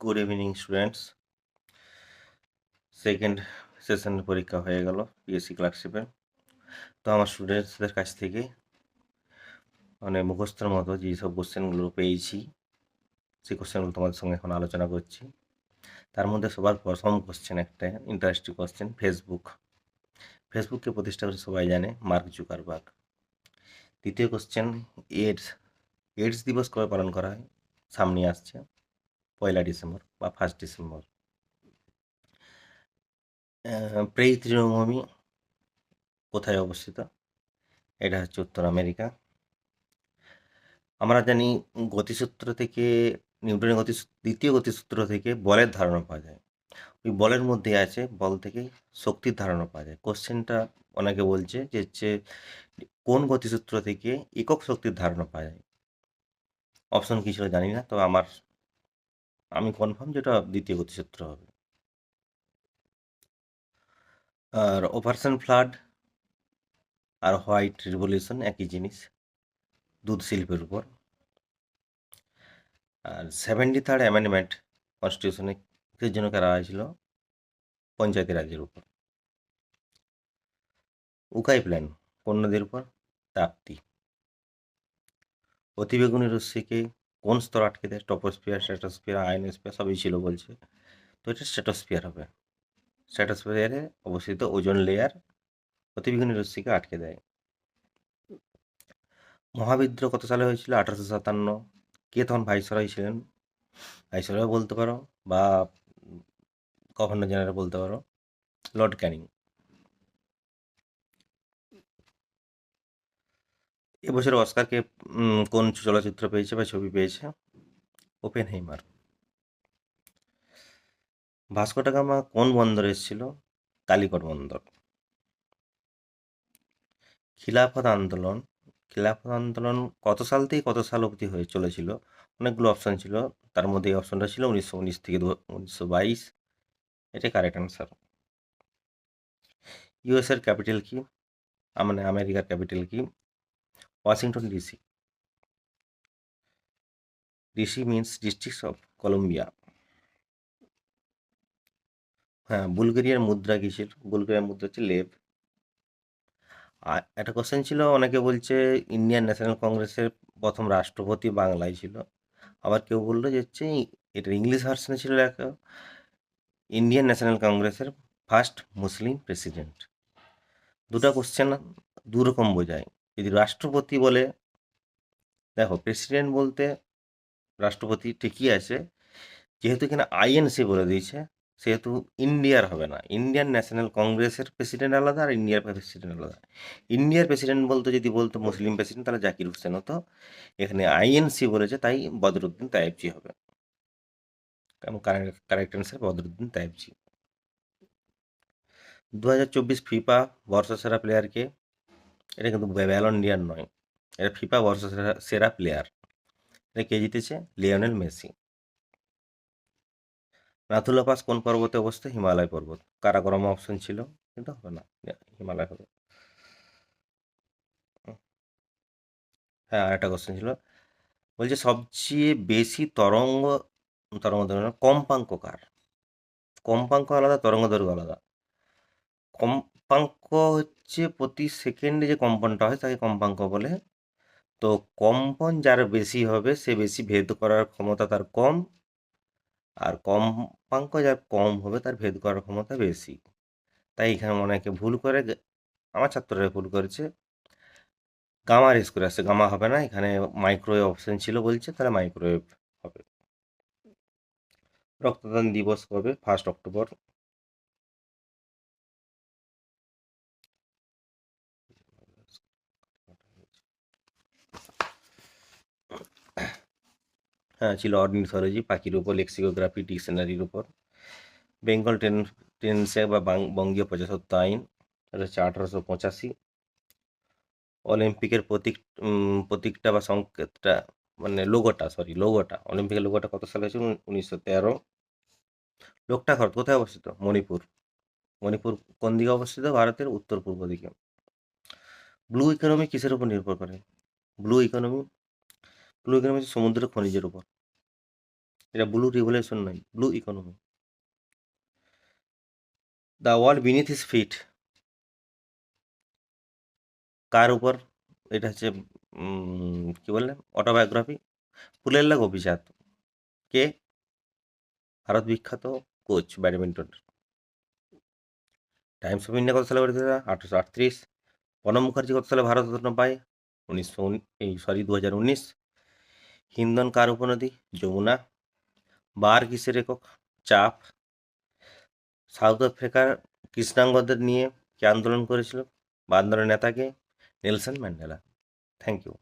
Good evening students. Second সেশনের পরীক্ষা হয়ে গেল পিএসসি ক্লার্কশিপের। তো আমার স্টুডেন্টসদের কাছ থেকে মানে মুখস্থের মতো যেসব কোশ্চেনগুলো পেয়েছি সেই কোশ্চেনগুলো তোমাদের সঙ্গে এখন আলোচনা করছি। তার মধ্যে সবার প্রথম কোশ্চেন একটা ইন্টারেস্টিং কোশ্চেন, ফেসবুককে প্রতিষ্ঠা করে সবাই জানে মার্ক জুকারবার্গ। দ্বিতীয় কোশ্চেন, এইডস দিবস কবে পালন করা হয়? সামনে আসছে 1 ডিসেম্বর বা 1 ডিসেম্বর। প্রেই তৃণভূমি কোথায় অবস্থিত? এটা হচ্ছে উত্তর আমেরিকা। আমরা জানি গতিসূত্র থেকে, নিউটনের দ্বিতীয় গতিসূত্র থেকে বলের ধারণা পাওয়া যায়। ওই বলের মধ্যে আছে বল থেকে শক্তির ধারণা পাওয়া যায়। কোশ্চেনটা অনেকে বলছে যে হচ্ছে কোন গতিসূত্র থেকে একক শক্তির ধারণা পাওয়া যায়। অপশন কি ছিল জানি না, তবে আমি কনফার্ম যেটা দ্বিতীয় গতিসূত্র হবে। আর অপারেশন ফ্লাড আর হোয়াইট রিভলিউশন একই জিনিস, দুধ শিল্পের উপর। আর 73rd অ্যামেন্ডমেন্ট কনস্টিটিউশনে কিসের জন্য করা হয়েছিল? পঞ্চায়েতি রাজের উপর। উকাই প্ল্যান কোন নদীর উপর? তাপ্তি। অতিবেগুনি রশ্মিকে কোন স্তর আটকে দেয়? টপোস্ফিয়ার, স্ট্র্যাটোস্ফিয়ার, আয়নোস্ফিয়ার সবই ছিল বলছে, তো এটা স্ট্র্যাটোস্ফিয়ার হবে। স্ট্র্যাটোস্ফিয়ারে অবস্থিত ওজোন লেয়ার অতিবেগুনি রশ্মিকে আটকে দেয়। মহাবিদ্রোহ কত সালে হয়েছিল? 1857। কে তখন ভাইসরয় ছিলেন? ভাইসরয় বলতে পারো বা গভর্নর জেনারেল বলতে পারো, লর্ড ক্যানিং। এবছর অস্কারকে কোন চলচ্চিত্র পেয়েছে বা ছবি পেয়েছে? ওপেনহেইমার। ভাস্কো দা গামা কোন বন্দরে এসেছিল? কালিকট বন্দর। খিলাফত আন্দোলন খিলাফত আন্দোলন কত সাল থেকে কত সাল অবধি হয়ে চলেছিল? অনেকগুলো অপশন ছিল, তার মধ্যে এই অপশনটা ছিল 1919 থেকে 1922। এটা কারেক্ট অ্যান্সার। ইউএস এর ক্যাপিটাল কি? মানে আমেরিকার ক্যাপিটাল কি? Washington DC. DC means district of Colombia. হ্যাঁ, বুলগেরিয়ার মুদ্রা কি ছিল? বুলগেরিয়ার মুদ্রা হচ্ছে লেভ। আর একটা কোশ্চেন ছিল, অনেকে বলছে ইন্ডিয়ান ন্যাশনাল কংগ্রেসের প্রথম রাষ্ট্রপতি বাংলায় ছিল। আবার কেউ বললো যে হচ্ছে এটা ইংলিশ ভার্সনে ছিল লেখা, ইন্ডিয়ান ন্যাশনাল কংগ্রেসের ফার্স্ট মুসলিম প্রেসিডেন্ট। দুটো কোশ্চেন দুরকম বোঝায়। যদি রাষ্ট্রপতি বলে, দেখো প্রেসিডেন্ট বলতে রাষ্ট্রপতি ঠিকই আছে, যেহেতু এখানে আইএনসি বলে দিয়েছে সেহেতু ইন্ডিয়ার হবে না। ইন্ডিয়ান ন্যাশনাল কংগ্রেসের প্রেসিডেন্ট আলাদা আর ইন্ডিয়ার প্রেসিডেন্ট আলাদা। ইন্ডিয়ার প্রেসিডেন্ট বলতে যদি বলতো মুসলিম প্রেসিডেন্ট তাহলে জাকির হোসেন হতো। এখানে আইএনসি বলেছে তাই বদরুদ্দিন তায়েবজি হবে। কারণ correct answer Badruddin Tyabji. 2024 FIFA বর্ষসেরা প্লেয়ারকে? এটা কিন্তু ব্যালন ডি'অর নয়, এটা ফিফা বর্ষসেরা সেরা প্লেয়ার। এটা কে জিতেছে? Lionel Messi. নাথুলা পাস কোন পর্বতে অবস্থিত? হিমালয় পর্বত। কারাকোরাম অপশন ছিল, কিন্তু হবে না, হিমালয় হবে। হ্যাঁ, আরেকটা কোশ্চেন ছিল, বলছে সবচেয়ে বেশি তরঙ্গ দৈর্ঘ্য কম্পাঙ্ক কার? কম্পাঙ্ক আলাদা, তরঙ্গ দৈর্ঘ্য আলাদা। কম্পাঙ্ক হচ্ছে প্রতি সেকেন্ডে যে কম্পনটা হয় তাকে কম্পাঙ্ক বলে। তো কম্পন যার বেশি হবে সে বেশি ভেদ করার ক্ষমতা তার কম, আর কম্পাঙ্ক যার কম হবে তার ভেদ করার ক্ষমতা বেশি। তাই এখানে অনেকে ভুল করে, আমার ছাত্ররা ভুল করেছে, গামা রেস করে আসছে, গামা হবে না, এখানে মাইক্রোওয়েভ অপশন ছিল বলছে, তাহলে মাইক্রোওয়েভ হবে। রক্তদান দিবস কবে? 1 অক্টোবর। হ্যাঁ, ছিল অর্নিথোলজি, পাখির উপর, লেক্সিকোগ্রাফি, ডিকশনারির উপর। বেঙ্গল টেন্সে বা বঙ্গীয় প্রজাস্বত্ব আইন, এটা হচ্ছে 1885। অলিম্পিকের প্রতীকটা বা সংকেতটা, মানে লোগোটা অলিম্পিকের লোগোটা কত সালে হয়েছিল? 1913। লোকটা হ্রদ কোথায় অবস্থিত? মণিপুর। মণিপুর কোন দিকে অবস্থিত? ভারতের উত্তর পূর্ব দিকে। ব্লু ইকোনমি কিসের উপর নির্ভর করে? ব্লু ইকোনমি ব্লু ইকোনমি হচ্ছে সমুদ্রের খনিজের উপর। এটা ব্লু রিভলিউশন নয়, blue economy. The world beneath his feet, কার উপর? এটা হচ্ছে কি বললেন, অটোবায়োগ্রাফি, পুলেল্লা গোপীচাঁদ। কে? ভারত বিখ্যাত coach badminton. Times of India কত সালে গঠিত? 1838। প্রণব মুখার্জি কত সালে ভারতরত্ন পায়? 2019। হিন্দন কার উপনদী? যমুনা। বার কিসের একক? চাপ। সাউথ আফ্রিকার কৃষ্ণাঙ্গদের নিয়ে কে আন্দোলন করেছিল বা আন্দোলনের নেতাকে? Nelson Mandela. Thank you.